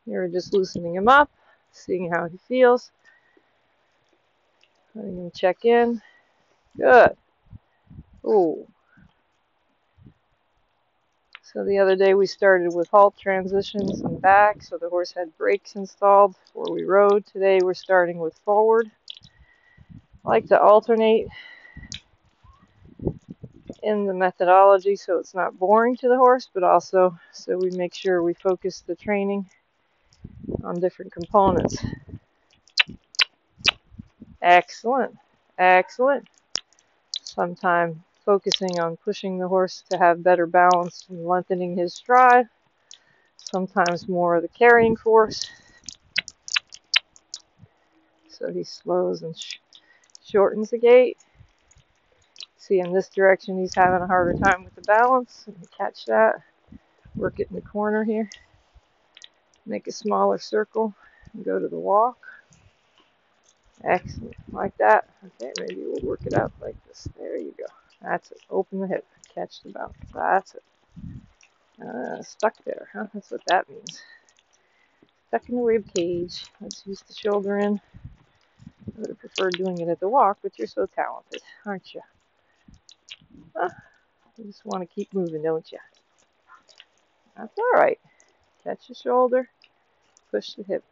You're just loosening him up, seeing how he feels, letting him check in. Good. Ooh. So the other day we started with halt transitions and back, so the horse had brakes installed before we rode. Today we're starting with forward. I like to alternate in the methodology so it's not boring to the horse, but also so we make sure we focus the training on different components. Excellent. Excellent. Sometimes focusing on pushing the horse to have better balance and lengthening his stride. Sometimes more of the carrying force. So he slows and shortens the gait. See, in this direction he's having a harder time with the balance. Catch that. Work it in the corner here. Make a smaller circle and go to the walk. Excellent. Like that. Okay, maybe we'll work it out like this. There you go. That's it. Open the hip. Catch the bounce. That's it. Stuck there, huh? That's what that means. Stuck in the rib cage. Let's use the shoulder in. I would have preferred doing it at the walk, but you're so talented, aren't you? Huh? You just want to keep moving, don't you? That's all right. Catch the shoulder. Push the hip.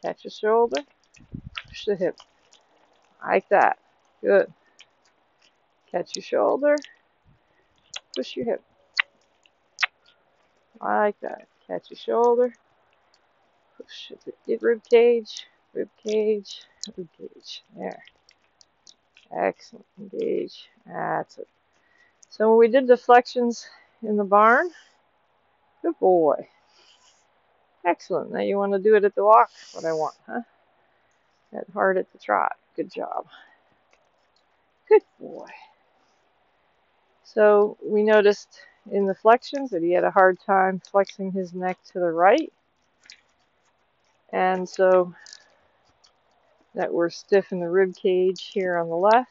Catch the shoulder. Push the hip. Like that. Good. Catch your shoulder. Push your hip. Like that. Catch your shoulder. Push it. Rib cage. Rib cage. Rib cage. There. Excellent. Engage. That's it. So when we did the flexions in the barn, good boy. Excellent. Now you want to do it at the walk. What I want, huh? That hard at the trot. Good job. Good boy. So we noticed in the flexions that he had a hard time flexing his neck to the right. And so that we're stiff in the rib cage here on the left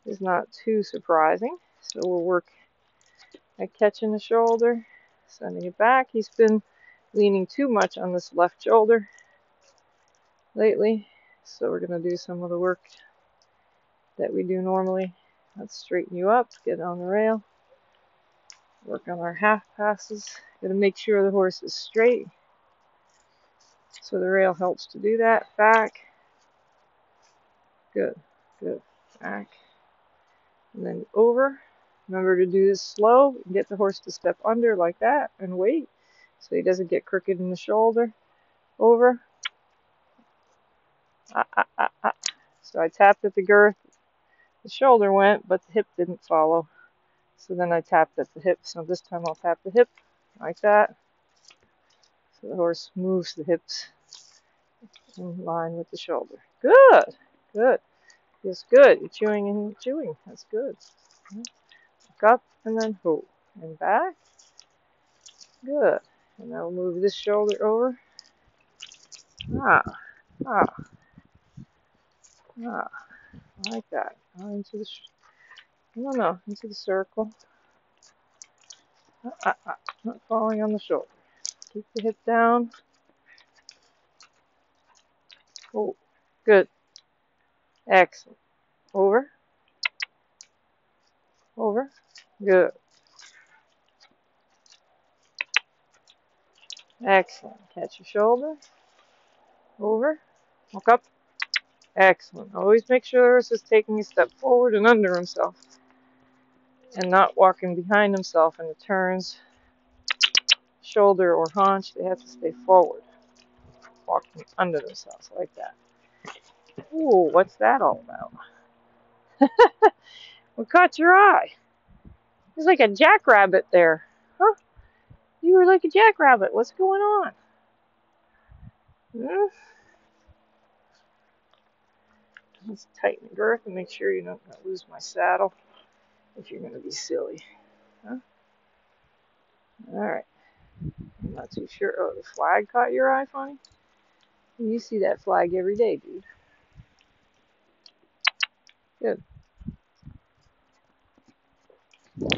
is not too surprising. So we'll work at catching the shoulder, sending it back. He's been leaning too much on this left shoulder lately. So we're going to do some of the work that we do normally. Let's straighten you up, get on the rail, work on our half passes. Got to make sure the horse is straight. So the rail helps to do that. Back. Good. Good. Back. And then over. Remember to do this slow. Get the horse to step under like that and wait so he doesn't get crooked in the shoulder. Over. So I tapped at the girth. The shoulder went, but the hip didn't follow. So then I tapped at the hip. So this time I'll tap the hip like that. So the horse moves the hips in line with the shoulder. Good. Good. Feels good. You're chewing and chewing. That's good. Look up and then hold. And back. Good. And now we'll move this shoulder over. Ah. Ah. Ah. Like that. Into the into the circle. Not falling on the shoulder. Keep the hip down. Oh, good. Excellent. Over. Over. Good. Excellent. Catch your shoulder. Over. Look up. Excellent. Always make sure the horse is taking a step forward and under himself and not walking behind himself in the turns. Shoulder or haunch, they have to stay forward. Walking under themselves like that. Ooh, what's that all about? What caught your eye? There's like a jackrabbit there. Huh? You were like a jackrabbit. What's going on? Hmm? Let's tighten the girth and make sure you don't lose my saddle if you're going to be silly. Huh? Alright. I'm not too sure. Oh, the flag caught your eye, funny? You see that flag every day, dude. Good.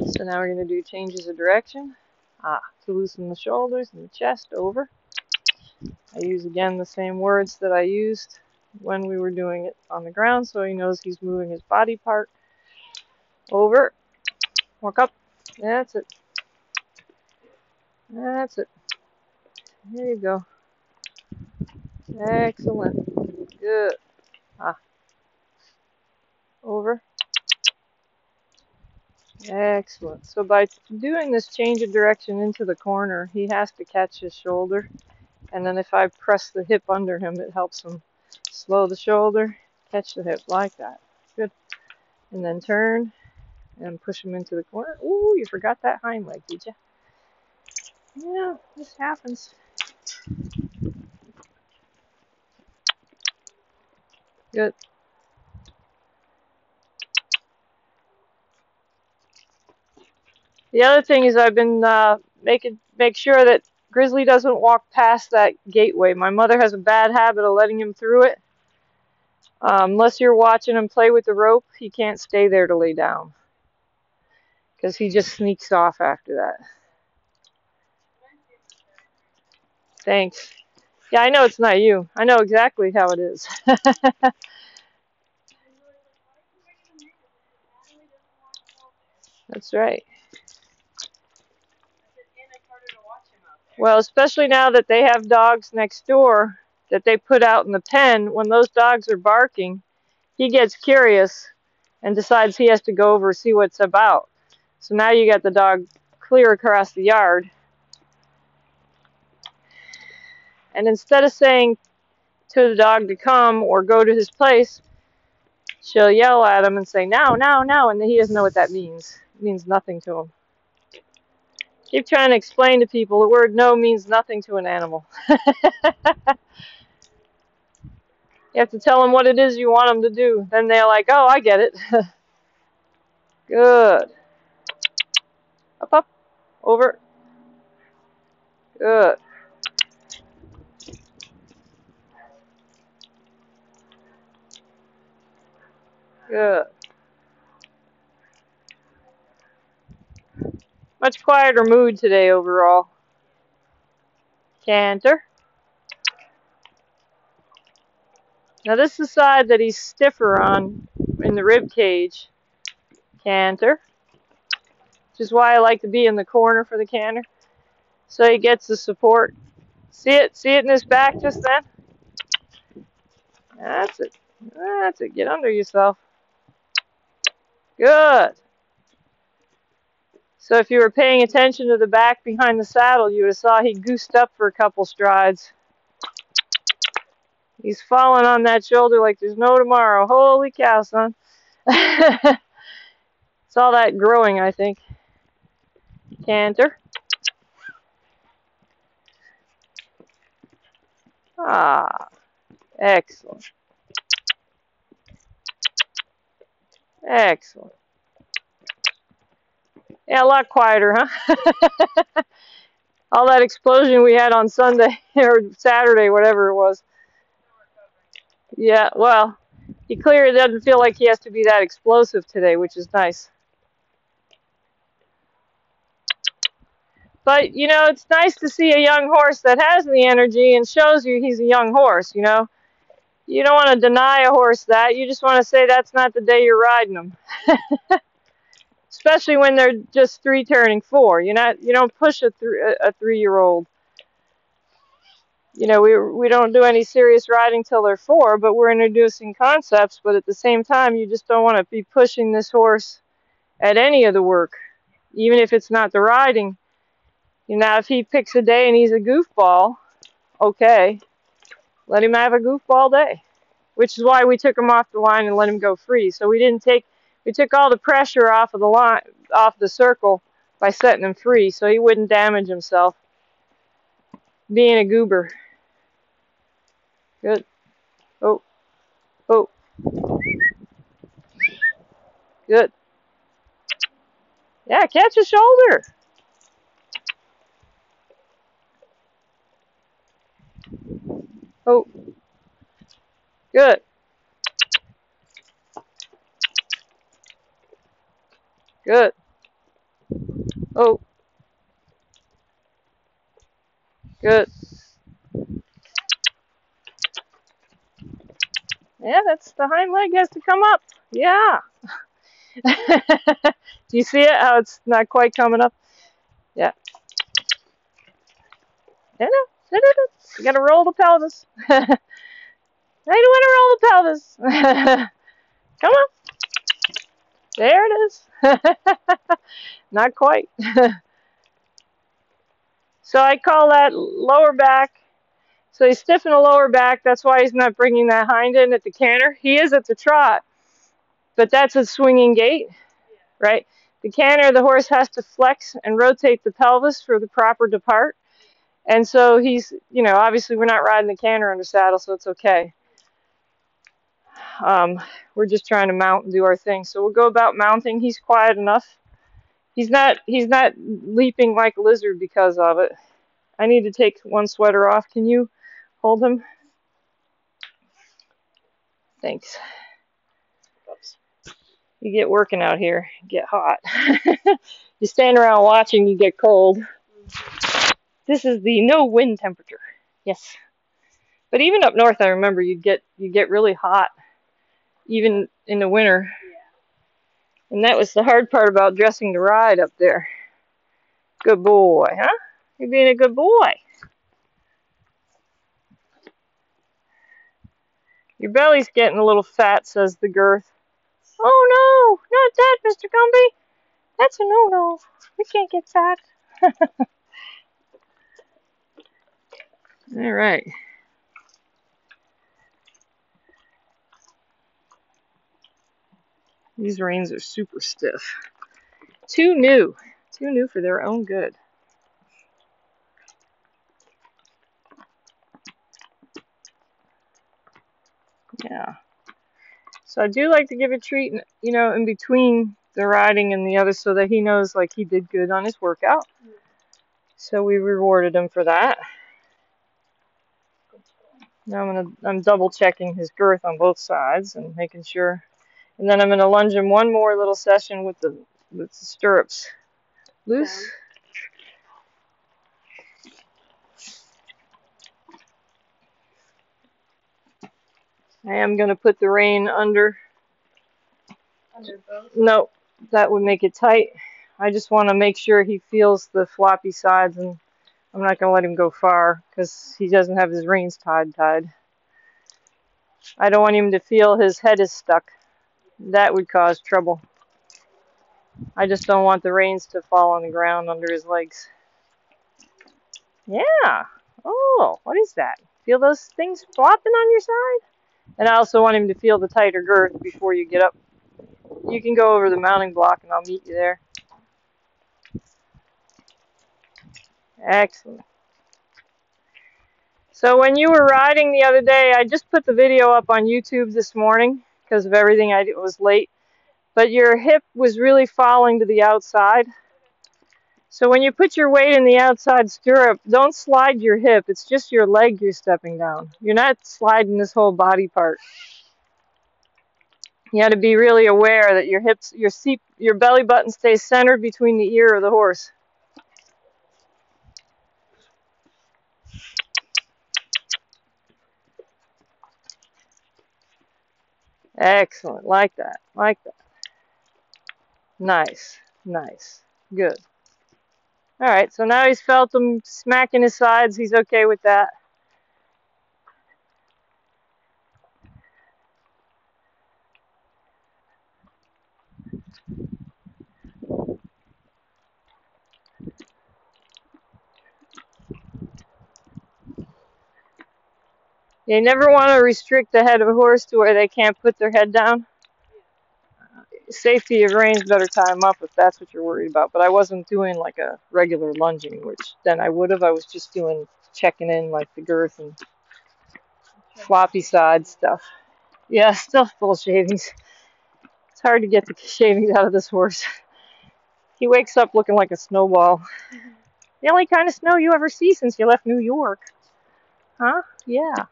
So now we're going to do changes of direction. To loosen the shoulders and the chest over. I use again the same words that I used when we were doing it on the ground, so he knows he's moving his body part. Over. Walk up. That's it. That's it. There you go. Excellent. Good. Ah. Over. Excellent. So by doing this change of direction into the corner, he has to catch his shoulder. And then if I press the hip under him, it helps him slow the shoulder, catch the hip like that. Good. And then turn and push him into the corner. Ooh, you forgot that hind leg, did you? Yeah, this happens. Good. The other thing is I've been make sure that Grizzly doesn't walk past that gateway. My mother has a bad habit of letting him through it. Unless you're watching him play with the rope, he can't stay there to lay down because he just sneaks off after that. Thanks. Yeah, I know it's not you. I know exactly how it is. That's right. Well, especially now that they have dogs next door that they put out in the pen, when those dogs are barking, he gets curious and decides he has to go over and see what's about. So now you got the dog clear across the yard. And instead of saying to the dog to come or go to his place, she'll yell at him and say, now, now, now, and he doesn't know what that means. It means nothing to him. Keep trying to explain to people the word no means nothing to an animal. You have to tell them what it is you want them to do. Then they're like, oh, I get it. Good. Up, up, over. Good. Good. Much quieter mood today overall. Canter. Now this is the side that he's stiffer on in the rib cage. Canter. Which is why I like to be in the corner for the canter. So he gets the support. See it? See it in his back just then? That's it. That's it. Get under yourself. Good. So if you were paying attention to the back behind the saddle, you would have saw he goosed up for a couple strides. He's falling on that shoulder like there's no tomorrow. Holy cow, son. It's all that growing, I think. Canter. Ah, excellent. Excellent. Yeah, a lot quieter, huh? All that explosion we had on Sunday or Saturday, whatever it was. Yeah, well, he clearly doesn't feel like he has to be that explosive today, which is nice. But, you know, it's nice to see a young horse that has the energy and shows you he's a young horse, you know. You don't want to deny a horse that. You just want to say that's not the day you're riding them. Especially when they're just 3 turning 4. You don't push a 3-year-old. You know, we don't do any serious riding till they're 4, but we're introducing concepts. But at the same time, you just don't want to be pushing this horse at any of the work, even if it's not the riding. You know, if he picks a day and he's a goofball, okay, let him have a goofball day. Which is why we took him off the line and let him go free. So we took all the pressure off of the line, off the circle, by setting him free, so he wouldn't damage himself. Being a goober. Good. Oh. Oh. Good. Yeah, catch his shoulder. Oh. Good. Good. Oh. Good. Yeah, that's the hind leg has to come up. Yeah. Do you see it? How it's not quite coming up? Yeah. You gotta roll the pelvis. Now you want to roll the pelvis. Come on. There it is. Not quite. So I call that lower back. So he's stiff in the lower back. That's why he's not bringing that hind in at the canter. He is at the trot, but that's a swinging gait, right? The canter, the horse has to flex and rotate the pelvis for the proper depart. And so he's, you know, obviously we're not riding the canter under saddle, so it's okay. We're just trying to mount and do our thing. So we'll go about mounting. He's quiet enough. He's not leaping like a lizard because of it. I need to take one sweater off. Can you hold him? Thanks. Oops. You get working out here, you get hot. You stand around watching, you get cold. This is the no wind temperature. Yes. But even up north, I remember you get really hot, even in the winter. And that was the hard part about dressing to ride up there. Good boy, huh? You're being a good boy. Your belly's getting a little fat, says the girth. Oh no, not that, Mr. Gumby. That's a no-no. We can't get fat. All right. These reins are super stiff. Too new for their own good. Yeah. So I do like to give a treat, you know, in between the riding and the other so that he knows like he did good on his workout. So we rewarded him for that. Now I'm double checking his girth on both sides and making sure. And then I'm gonna lunge him one more little session with the stirrups loose. I am gonna put the rein under. Under both? No, that would make it tight. I just want to make sure he feels the floppy sides, and I'm not going to let him go far because he doesn't have his reins tied. I don't want him to feel his head is stuck. That would cause trouble. I just don't want the reins to fall on the ground under his legs. Yeah. Oh, what is that? Feel those things flopping on your side? And I also want him to feel the tighter girth before you get up. You can go over the mounting block and I'll meet you there. Excellent. So when you were riding the other day, I just put the video up on YouTube this morning because of everything I did. It was late. But your hip was really falling to the outside. So when you put your weight in the outside stirrup, don't slide your hip. It's just your leg you're stepping down. You're not sliding this whole body part. You got to be really aware that your hips, your belly button stays centered between the ear of the horse. Excellent. Like that. Like that. Nice. Nice. Good. All right. So now he's felt them smacking his sides. He's okay with that. You never want to restrict the head of a horse to where they can't put their head down. Safety of reins, better tie them up if that's what you're worried about. But I wasn't doing like a regular lunging, which then I would have. I was just doing checking in like the girth and floppy side stuff. Yeah, still full of shavings. It's hard to get the shavings out of this horse. He wakes up looking like a snowball. The only kind of snow you ever see since you left New York. Huh? Yeah.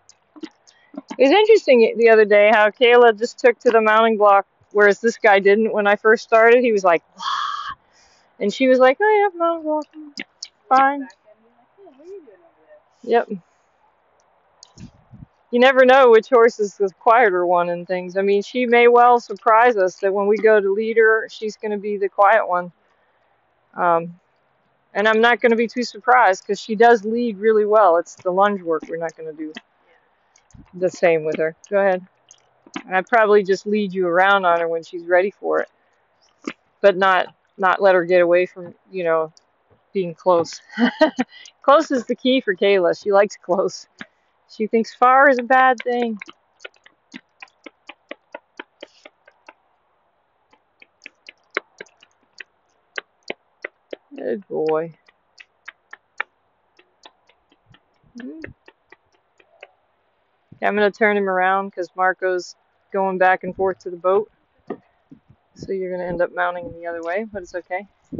It was interesting the other day how Kayla just took to the mounting block, whereas this guy didn't when I first started. He was like, "Wah!" And she was like, "Oh yeah, mounting block, fine." Yep. you never know which horse is the quieter one and things. I mean, she may well surprise us that when we go to lead her, she's going to be the quiet one. And I'm not going to be too surprised because she does lead really well. It's the lunge work we're not going to do the same with her. Go ahead. And I'd probably just lead you around on her when she's ready for it, but not let her get away from, you know, being close. Close is the key for Kayla. She likes close. She thinks far is a bad thing. Good boy. Okay, I'm going to turn him around because Marco's going back and forth to the boat. So you're going to end up mounting him the other way, but it's okay. Is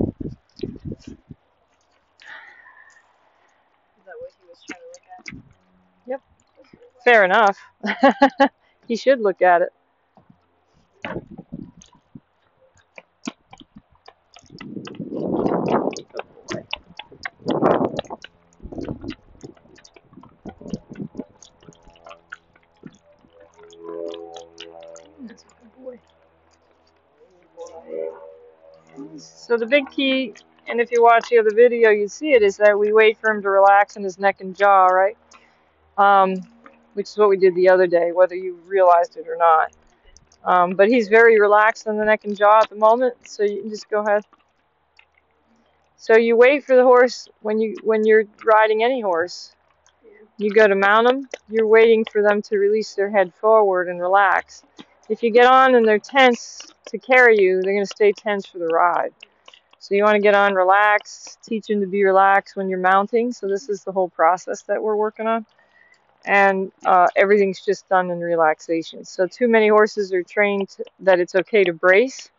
that what he was trying to look at? Yep. Fair enough. He should look at it. That's a good boy. So the big key, and if you watch the other video, you see it, is that we wait for him to relax in his neck and jaw, right? Which is what we did the other day, whether you realized it or not. But he's very relaxed in the neck and jaw at the moment, so you can just go ahead. So you wait for the horse when you're riding any horse. You go to mount them, you're waiting for them to release their head forward and relax. If you get on and they're tense to carry you, they're going to stay tense for the ride. So you want to get on relaxed, teach them to be relaxed when you're mounting. So this is the whole process that we're working on. And everything's just done in relaxation. So too many horses are trained that it's okay to brace,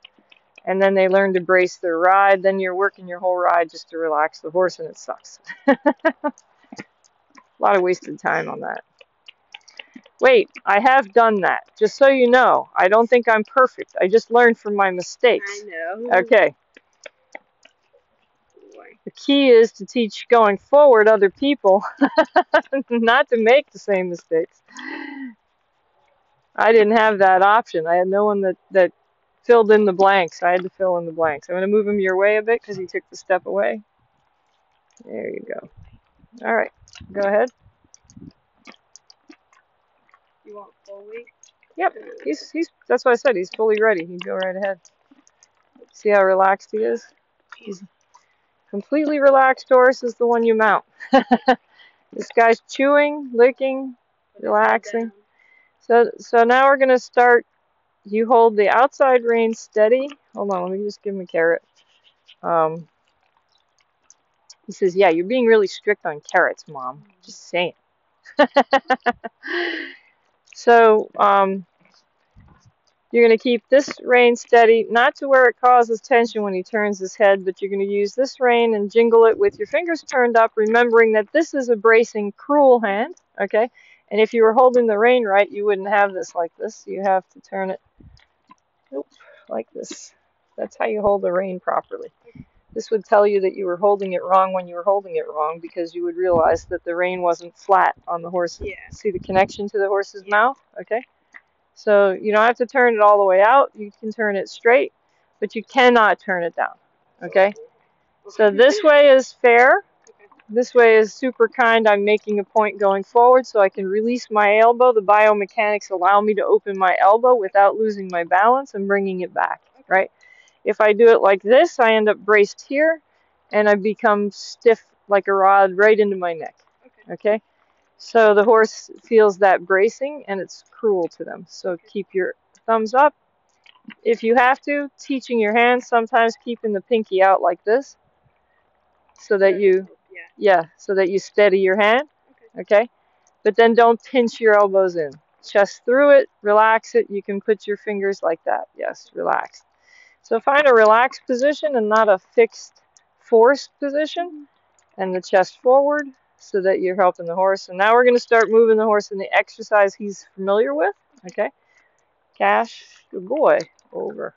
and then they learn to brace their ride. Then you're working your whole ride just to relax the horse, and it sucks. A lot of wasted time on that. Wait, I have done that. Just so you know, I don't think I'm perfect. I just learned from my mistakes. I know. Okay. The key is to teach going forward other people not to make the same mistakes. I didn't have that option. I had no one that filled in the blanks. I had to fill in the blanks. I'm going to move him your way a bit because he took the step away. There you go. All right. Go ahead. You want full weight? Yep. He's that's what I said. He's fully ready. He'd go right ahead. See how relaxed he is? He's completely relaxed horse is the one you mount. This guy's chewing, licking, relaxing. So now we're going to start. You hold the outside rein steady. Hold on, let me just give him a carrot. He says, yeah, you're being really strict on carrots, Mom. Just saying. So you're going to keep this rein steady, not to where it causes tension when he turns his head, but you're going to use this rein and jingle it with your fingers turned up, remembering that this is a bracing, cruel hand, okay? And if you were holding the rein right, you wouldn't have this like this. You have to turn it like this. That's how you hold the rein properly. This would tell you that you were holding it wrong when you were holding it wrong, because you would realize that the rein wasn't flat on the horse. Yeah. See the connection to the horse's mouth? Okay. So you don't have to turn it all the way out. You can turn it straight, but you cannot turn it down. Okay? So this way is fair. This way is super kind. I'm making a point going forward so I can release my elbow. The biomechanics allow me to open my elbow without losing my balance and bringing it back, right? If I do it like this, I end up braced here, and I become stiff like a rod right into my neck. Okay? So the horse feels that bracing, and it's cruel to them. So keep your thumbs up. If you have to, teaching your hands, sometimes keeping the pinky out like this, so that you, so that you steady your hand. Okay? But then don't pinch your elbows in. Chest through it, relax it. You can put your fingers like that. Yes, relax. So find a relaxed position and not a fixed, forced position, and the chest forward, so that you're helping the horse. And now we're going to start moving the horse in the exercise he's familiar with. Okay? Qash, good boy, over.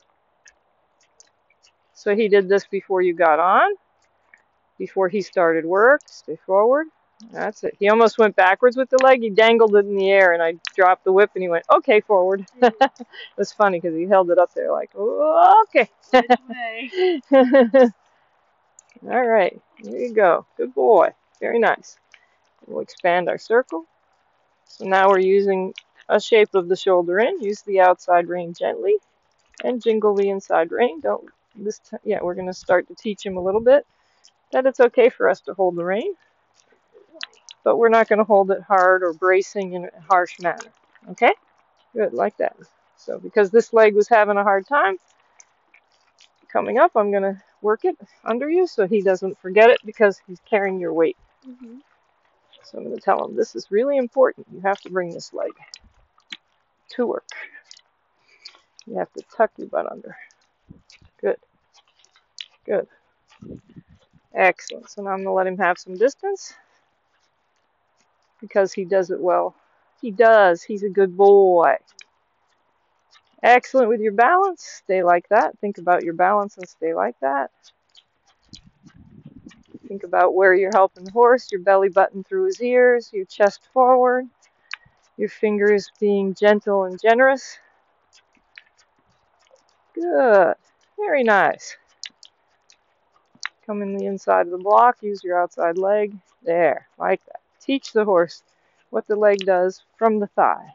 So he did this before you got on, before he started work. Stay forward. That's it. He almost went backwards with the leg. He dangled it in the air, and I dropped the whip, and he went, okay, forward. It was funny because he held it up there like, oh, okay. All right, there you go. Good boy. Very nice. We'll expand our circle. So now we're using a shape of the shoulder in. Use the outside rein gently and jingle the inside rein. Don't this time, yeah, we're going to start to teach him a little bit that it's okay for us to hold the rein, but we're not going to hold it hard or bracing in a harsh manner. Okay? Good, like that. So because this leg was having a hard time coming up, I'm going to work it under you so he doesn't forget it because he's carrying your weight. So I'm going to tell him this is really important. You have to bring this leg to work. You have to tuck your butt under. Good. Good. Excellent. So now I'm going to let him have some distance because he does it well. He does. He's a good boy. Excellent with your balance. Stay like that. Think about your balance and stay like that. Think about where you're helping the horse, your belly button through his ears, your chest forward, your fingers being gentle and generous. Good. Very nice. Come in the inside of the block, use your outside leg. There, like that. Teach the horse what the leg does from the thigh.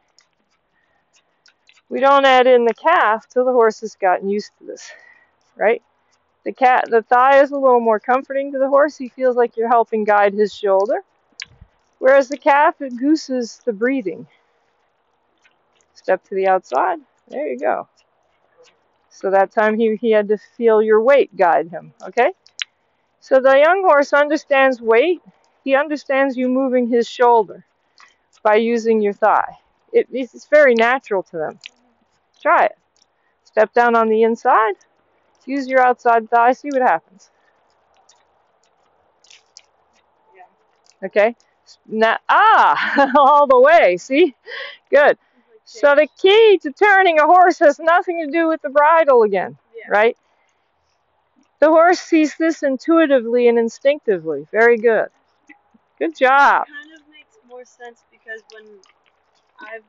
We don't add in the calf till the horse has gotten used to this, right? The thigh is a little more comforting to the horse. He feels like you're helping guide his shoulder. Whereas the calf, it gooses the breathing. Step to the outside. There you go. So that time he had to feel your weight guide him, okay? So the young horse understands weight. He understands you moving his shoulder by using your thigh. It's very natural to them. Try it. Step down on the inside. Use your outside thigh. See what happens. Okay? Now, all the way. See? Good. So the key to turning a horse has nothing to do with the bridle again, right? The horse sees this intuitively and instinctively. Very good. Good job. It kind of makes more sense because when I've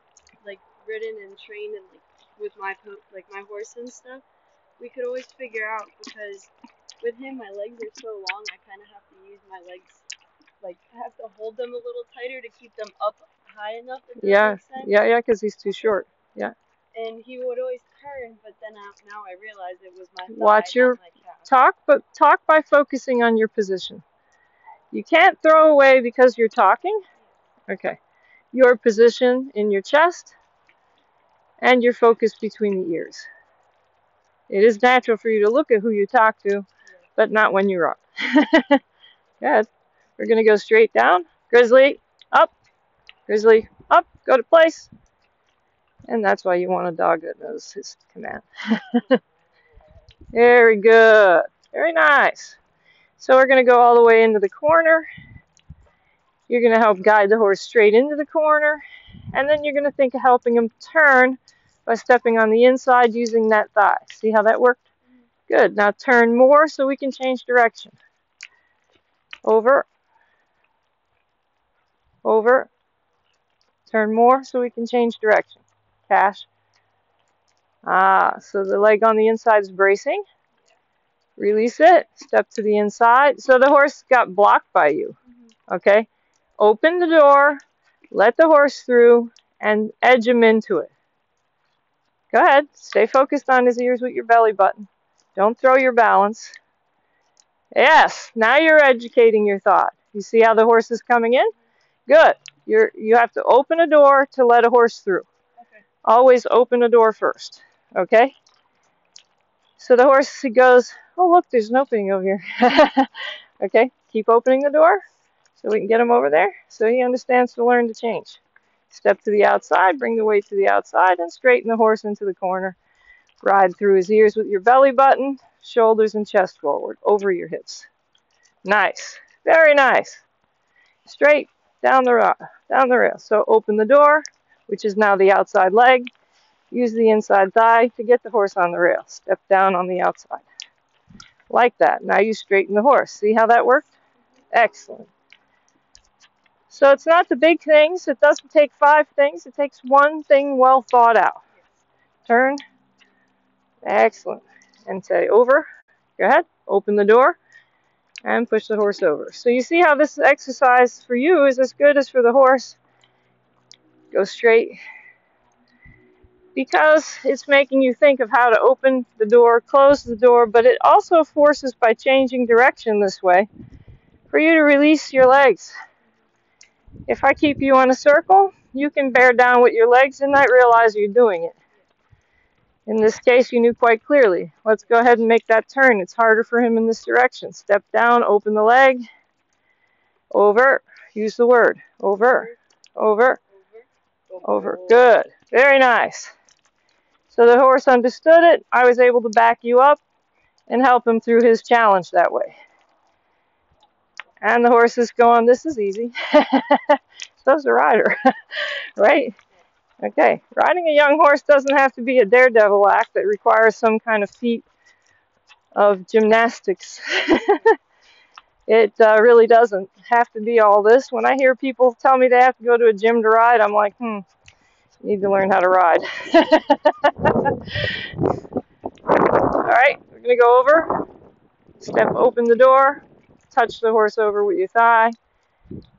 like ridden and trained and like with my horse and stuff, we could always figure out because with him my legs are so long, I kind of have to use my legs, like I have to hold them a little tighter to keep them up high enough. If that makes sense. Yeah, because he's too short. Yeah. And he would always turn, but then now I realize it was my thigh, Watch your not my calf. talk by focusing on your position. You can't throw away because you're talking. Okay. Your position in your chest and your focus between the ears. It is natural for you to look at who you talk to, but not when you're up. Good. We're going to go straight down. Grizzly, up. Grizzly, up. Go to place. And that's why you want a dog that knows his command. Very good. Very nice. So we're going to go all the way into the corner. You're going to help guide the horse straight into the corner. And then you're going to think of helping him turn by stepping on the inside using that thigh. See how that worked? Good. Now turn more so we can change direction. Over. Over. Turn more so we can change direction. Cash. So the leg on the inside is bracing. Release it. Step to the inside. So the horse got blocked by you. Okay? Open the door. Let the horse through and edge him into it. Go ahead. Stay focused on his ears with your belly button. Don't throw your balance. Yes. Now you're educating your thought. You see how the horse is coming in? Good. You have to open a door to let a horse through. Okay. Always open a door first. Okay? So the horse goes, oh, look, there's an opening over here. Okay? Keep opening the door so we can get him over there so he understands to learn to change. Step to the outside, bring the weight to the outside, and straighten the horse into the corner. Ride through his ears with your belly button, shoulders and chest forward, over your hips. Nice. Very nice. Straight down the rail. So open the door, which is now the outside leg. Use the inside thigh to get the horse on the rail. Step down on the outside. Like that. Now you straighten the horse. See how that worked? Excellent. So it's not the big things. It doesn't take 5 things. It takes one thing well thought out. Turn. Excellent. And say over. Go ahead. Open the door. And push the horse over. So you see how this exercise for you is as good as for the horse. Go straight. Because it's making you think of how to open the door, close the door, but it also forces, by changing direction this way, for you to release your legs. If I keep you on a circle, you can bear down with your legs and not realize you're doing it. In this case, you knew quite clearly. Let's go ahead and make that turn. It's harder for him in this direction. Step down, open the leg, over, use the word, over, over, over. Good, very nice. So the horse understood it. I was able to back you up and help him through his challenge that way. And the horse is going, this is easy. So's the rider, right? Okay, riding a young horse doesn't have to be a daredevil act that requires some kind of feat of gymnastics. It really doesn't have to be all this. When I hear people tell me they have to go to a gym to ride, I'm like, you need to learn how to ride. All right, we're going to go over. Step open the door. Touch the horse over with your thigh.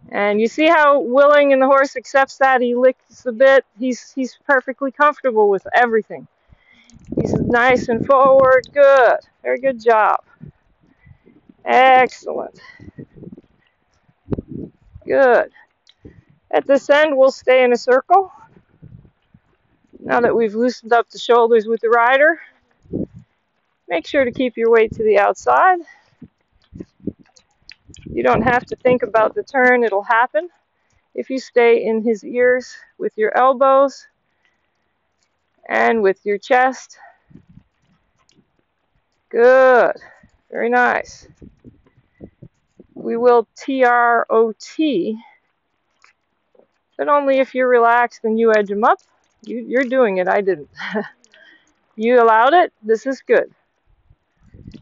And you see how willing and the horse accepts that. He licks a bit. He's perfectly comfortable with everything. He's nice and forward. Good. Very good job. Excellent. Good. At this end, we'll stay in a circle. Now that we've loosened up the shoulders with the rider, make sure to keep your weight to the outside. You don't have to think about the turn. It'll happen if you stay in his ears with your elbows and with your chest. Good. Very nice. We will TROT, but only if you're relaxed and you edge him up. You're doing it. I didn't. You allowed it. This is good.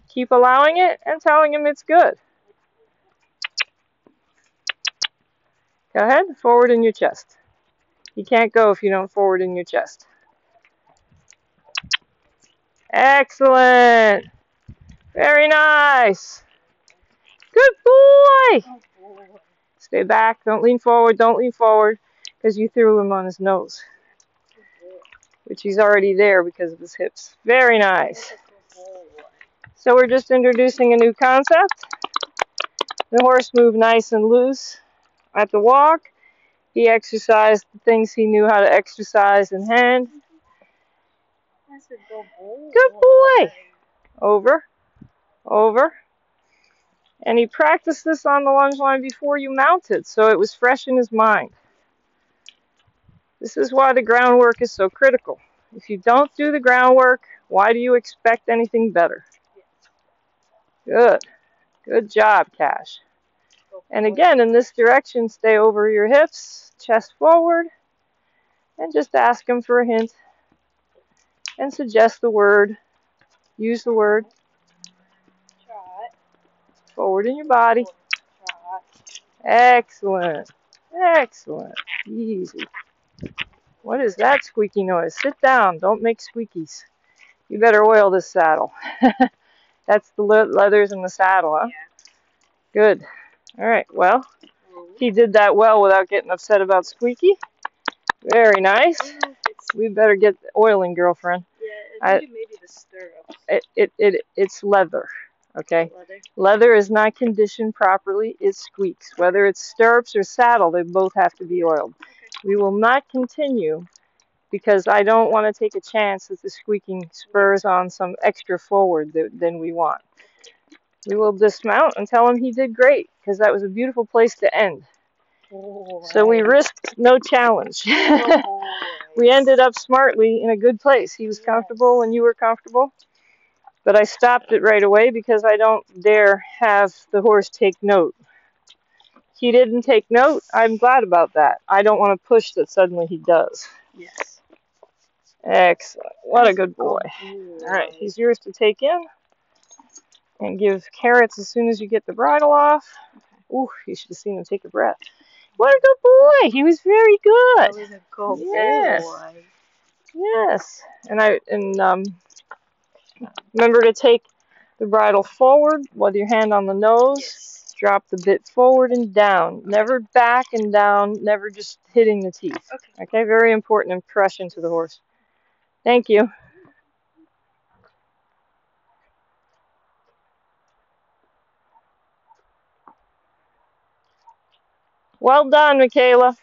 Keep allowing it and telling him it's good. Go ahead. Forward in your chest. You can't go if you don't forward in your chest. Excellent. Very nice. Good boy. Stay back. Don't lean forward. Don't lean forward because you threw him on his nose, which he's already there because of his hips. Very nice. So we're just introducing a new concept. The horse moved nice and loose at the walk. He exercised the things he knew how to exercise in hand. Good boy. Over, over. And he practiced this on the lunge line before you mounted, so it was fresh in his mind. This is why the groundwork is so critical. If you don't do the groundwork, why do you expect anything better? Good. Good job, Qash. And again, in this direction, stay over your hips, chest forward, and just ask him for a hint. And suggest the word. Use the word. Forward in your body. Excellent. Excellent. Easy. What is that squeaky noise? Sit down. Don't make squeakies. You better oil this saddle. That's the leathers in the saddle, huh? Yeah. Good. All right. Well, he did that well without getting upset about squeaky. Very nice. We better get oiling, girlfriend. Yeah, I think maybe the stirrups. It's leather. Okay. Leather is not conditioned properly. It squeaks. Whether it's stirrups or saddle, they both have to be oiled. Okay. We will not continue because I don't want to take a chance that the squeaking spurs on some extra forward than we want. We will dismount and tell him he did great because that was a beautiful place to end. So we risked no challenge. We ended up smartly in a good place. He was comfortable and you were comfortable. But I stopped it right away because I don't dare have the horse take note. He didn't take note. I'm glad about that. I don't want to push that suddenly he does. Yes. Excellent. What a good boy. All right, he's yours to take in. And give carrots as soon as you get the bridle off. Ooh, you should have seen him take a breath. What a good boy. He was very That good. was a good Yes. boy. Yes. And remember to take the bridle forward with your hand on the nose. Yes. Drop the bit forward and down. Never back and down. Never just hitting the teeth. Okay. Okay, very important impression to the horse. Thank you. Well done, Michaela.